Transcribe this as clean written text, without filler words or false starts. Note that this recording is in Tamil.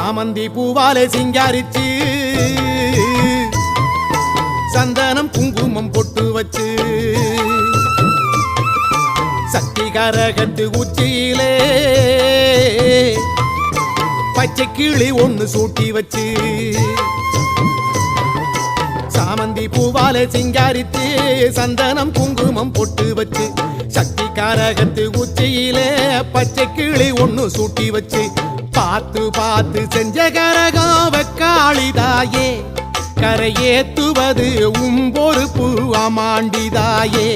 சாமந்தி பூவாலே சிங்காரிச்சு சந்தனம் குங்குமம் பொட்டு வச்சு சக்தி கரகத்து உச்சியிலே பச்சை கிளி ஒண்ணு சூட்டி வச்சு சாமந்தி பூவாலே சிங்காரித்து சந்தனம் குங்குமம் பொட்டு வச்சு சக்தி கரகத்து உச்சியிலே பச்சை கிளி ஒண்ணு சூட்டி வச்சு பார்த்து பார்த்து செஞ்ச கரகம் வெக்காளிதாயே கரையேத்துவது உம்பொறுப்பு அமாண்டிதாயே